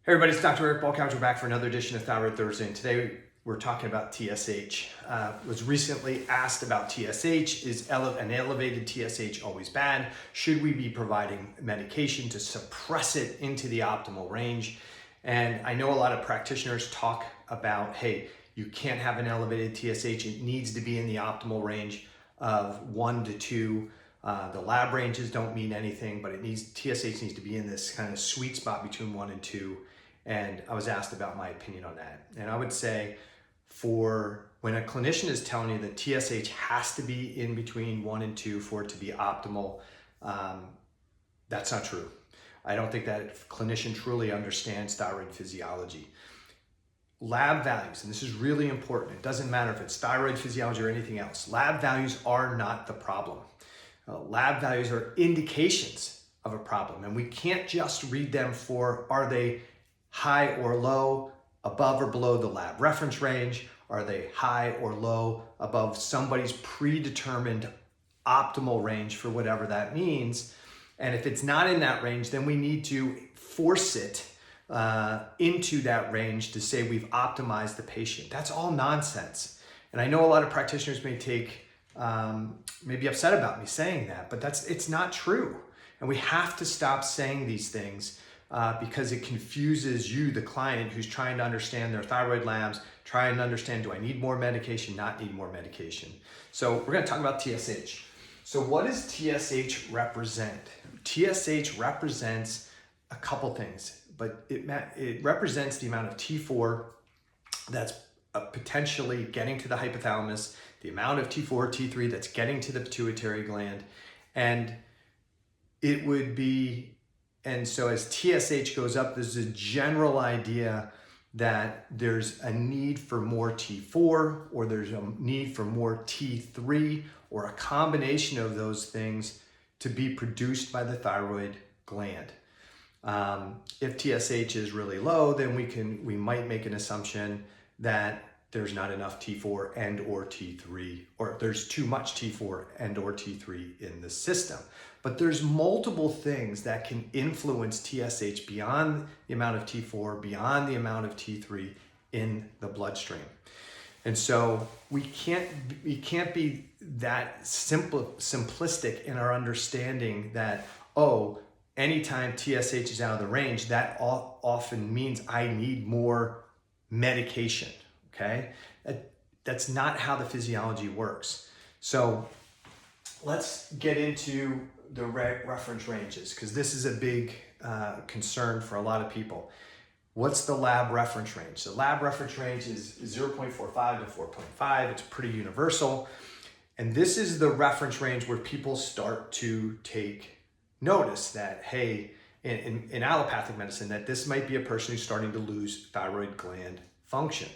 Hey everybody, it's Dr. Eric Balkowitz. We're back for another edition of Thyroid Thursday, and today we're talking about TSH. Was recently asked about TSH. Is an elevated TSH always bad? Should we be providing medication to suppress it into the optimal range? And I know a lot of practitioners talk about, hey, you can't have an elevated TSH. It needs to be in the optimal range of 1 to 2. The lab ranges don't mean anything, but TSH needs to be in this kind of sweet spot between 1 and 2. And I was asked about my opinion on that. And I would say for when a clinician is telling you that TSH has to be in between 1 and 2 for it to be optimal, that's not true. I don't think that clinician truly understands thyroid physiology. Lab values, and this is really important. It doesn't matter if it's thyroid physiology or anything else. Lab values are not the problem. Lab values are indications of a problem, and we can't just read them for are they high or low, above or below the lab reference range? Are they high or low above somebody's predetermined optimal range for whatever that means? And if it's not in that range, then we need to force it into that range to say we've optimized the patient. That's all nonsense. And I know a lot of practitioners may be upset about me saying that, but it's not true. And we have to stop saying these things because it confuses you, the client, who's trying to understand their thyroid labs, trying to understand, do I need more medication, not need more medication? So we're gonna talk about TSH. So what does TSH represent? TSH represents a couple things, but it represents the amount of T4 that's potentially getting to the hypothalamus, the amount of T4, T3 that's getting to the pituitary gland, and so as TSH goes up, there's a general idea that there's a need for more T4 or there's a need for more T3 or a combination of those things to be produced by the thyroid gland. If TSH is really low, then we might make an assumption that there's not enough T4 and or T3, or there's too much T4 and or T3 in the system. But there's multiple things that can influence TSH beyond the amount of T4, beyond the amount of T3 in the bloodstream. And so we can't be that simplistic in our understanding that, anytime TSH is out of the range, that often means I need more medication. Okay, that's not how the physiology works. So let's get into the reference ranges, because this is a big concern for a lot of people. What's the lab reference range? The lab reference range is 0.45 to 4.5. It's pretty universal. And this is the reference range where people start to take notice that, hey, in allopathic medicine, that this might be a person who's starting to lose thyroid gland function.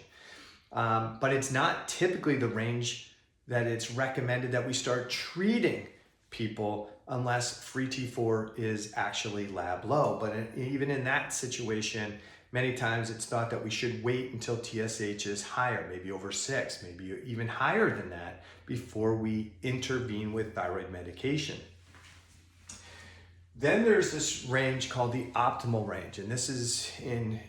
But it's not typically the range that it's recommended that we start treating people unless free T4 is actually lab low. But even in that situation, many times it's thought that we should wait until TSH is higher, maybe over 6, maybe even higher than that, before we intervene with thyroid medication. Then there's this range called the optimal range. And this is in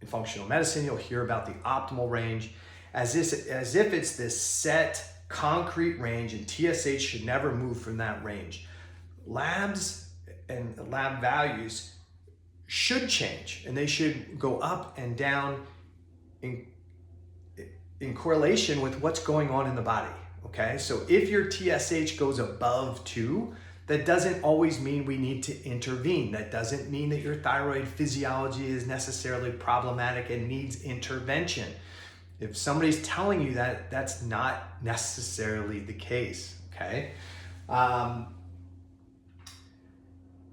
functional medicine, you'll hear about the optimal range as if it's this set concrete range, and TSH should never move from that range. Labs and lab values should change, and they should go up and down in correlation with what's going on in the body, okay? So if your TSH goes above 2, that doesn't always mean we need to intervene. That doesn't mean that your thyroid physiology is necessarily problematic and needs intervention. If somebody's telling you that, that's not necessarily the case, okay?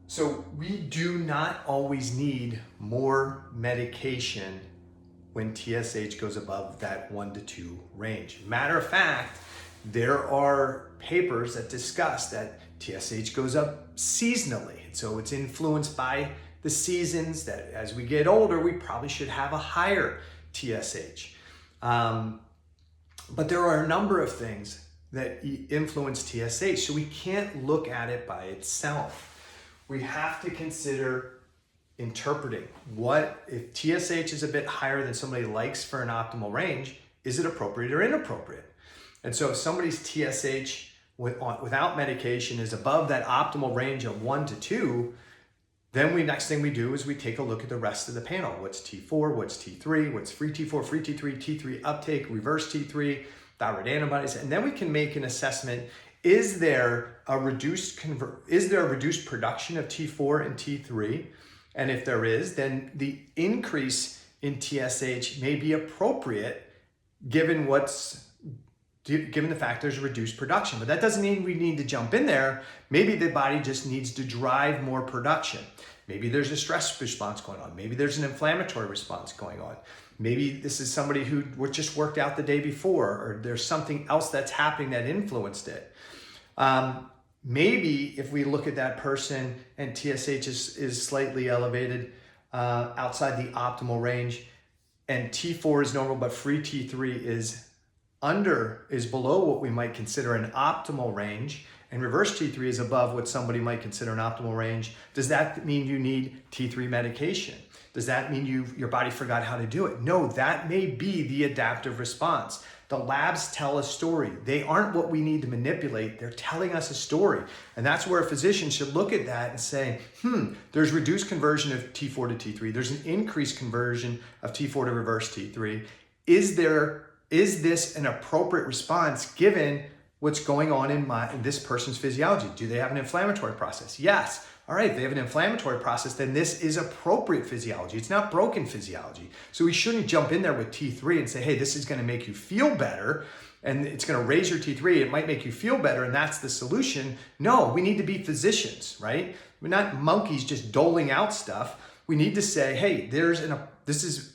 So we do not always need more medication when TSH goes above that 1 to 2 range. Matter of fact, there are papers that discuss that TSH goes up seasonally. So it's influenced by the seasons, that as we get older, we probably should have a higher TSH. But there are a number of things that influence TSH, so we can't look at it by itself. We have to consider interpreting what if TSH is a bit higher than somebody likes for an optimal range, is it appropriate or inappropriate? And so if somebody's TSH without medication is above that optimal range of 1 to 2, then next thing we do is we take a look at the rest of the panel. What's T4, what's T3, what's free T4, free T3, T3 uptake, reverse T3, thyroid antibodies, and then we can make an assessment. Is there a reduced production of T4 and T3? And if there is, then the increase in TSH may be appropriate given the fact there's reduced production. But that doesn't mean we need to jump in there. Maybe the body just needs to drive more production. Maybe there's a stress response going on. Maybe there's an inflammatory response going on. Maybe this is somebody who just worked out the day before, or there's something else that's happening that influenced it. Maybe if we look at that person and TSH is slightly elevated outside the optimal range, and T4 is normal, but free T3 is below what we might consider an optimal range, and reverse T3 is above what somebody might consider an optimal range, does that mean you need T3 medication? Does that mean your body forgot how to do it? No, that may be the adaptive response. The labs tell a story. They aren't what we need to manipulate. They're telling us a story. And that's where a physician should look at that and say, there's reduced conversion of T4 to T3. There's an increased conversion of T4 to reverse T3. Is this an appropriate response given what's going on in this person's physiology? Do they have an inflammatory process? Yes. All right, if they have an inflammatory process, then this is appropriate physiology. It's not broken physiology. So we shouldn't jump in there with T3 and say, hey, this is going to make you feel better and it's going to raise your T3. It might make you feel better and that's the solution. No, we need to be physicians, right? We're not monkeys just doling out stuff. We need to say, hey, this is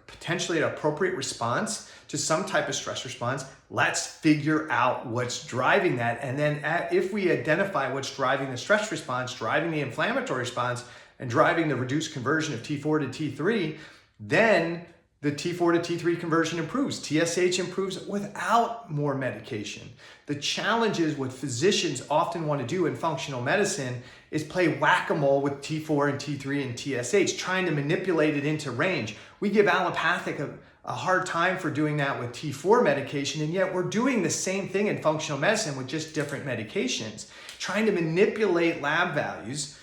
potentially an appropriate response to some type of stress response. Let's figure out what's driving that. And then if we identify what's driving the stress response, driving the inflammatory response, and driving the reduced conversion of T4 to T3, then the T4 to T3 conversion improves. TSH improves without more medication. The challenge is what physicians often want to do in functional medicine is play whack-a-mole with T4 and T3 and TSH, trying to manipulate it into range. We give allopathic a hard time for doing that with T4 medication, and yet we're doing the same thing in functional medicine with just different medications, trying to manipulate lab values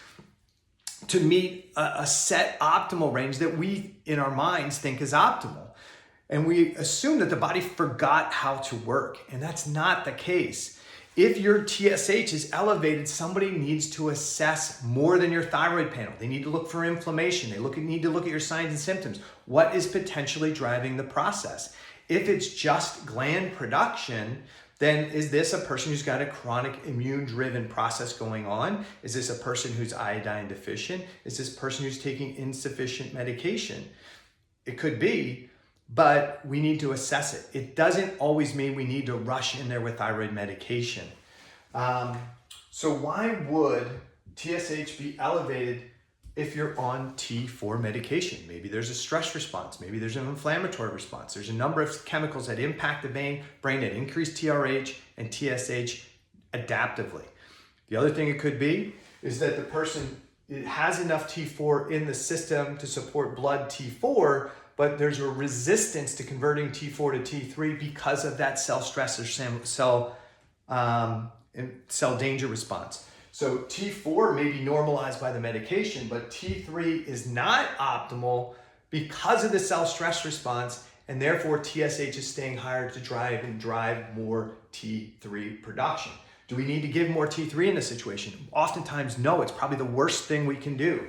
to meet a set optimal range that we, in our minds, think is optimal. And we assume that the body forgot how to work, and that's not the case. If your TSH is elevated, somebody needs to assess more than your thyroid panel. They need to look for inflammation. They need to look at your signs and symptoms. What is potentially driving the process? If it's just gland production, then is this a person who's got a chronic immune-driven process going on? Is this a person who's iodine deficient? Is this a person who's taking insufficient medication? It could be, but we need to assess it. It doesn't always mean we need to rush in there with thyroid medication. So why would TSH be elevated if you're on T4 medication? Maybe there's a stress response. Maybe there's an inflammatory response. There's a number of chemicals that impact the brain that increase TRH and TSH adaptively. The other thing it could be is that the person has enough T4 in the system to support blood T4, but there's a resistance to converting T4 to T3 because of that cell stress or cell danger response. So T4 may be normalized by the medication, but T3 is not optimal because of the cell stress response, and therefore TSH is staying higher to drive more T3 production. Do we need to give more T3 in this situation? Oftentimes, no. It's probably the worst thing we can do.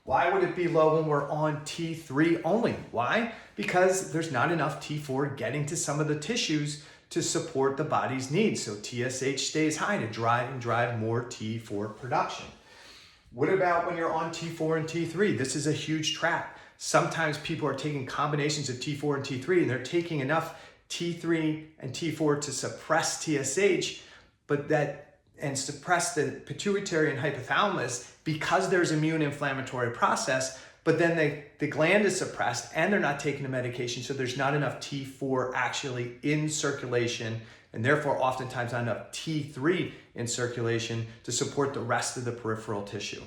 Why would it be low when we're on T3 only? Why? Because there's not enough T4 getting to some of the tissues to support the body's needs. So TSH stays high to drive more T4 production. What about when you're on T4 and T3? This is a huge trap. Sometimes people are taking combinations of T4 and T3 and they're taking enough T3 and T4 to suppress TSH, and suppress the pituitary and hypothalamus because there's immune inflammatory process, but then the gland is suppressed and they're not taking the medication, so there's not enough T4 actually in circulation, and therefore oftentimes not enough T3 in circulation to support the rest of the peripheral tissue.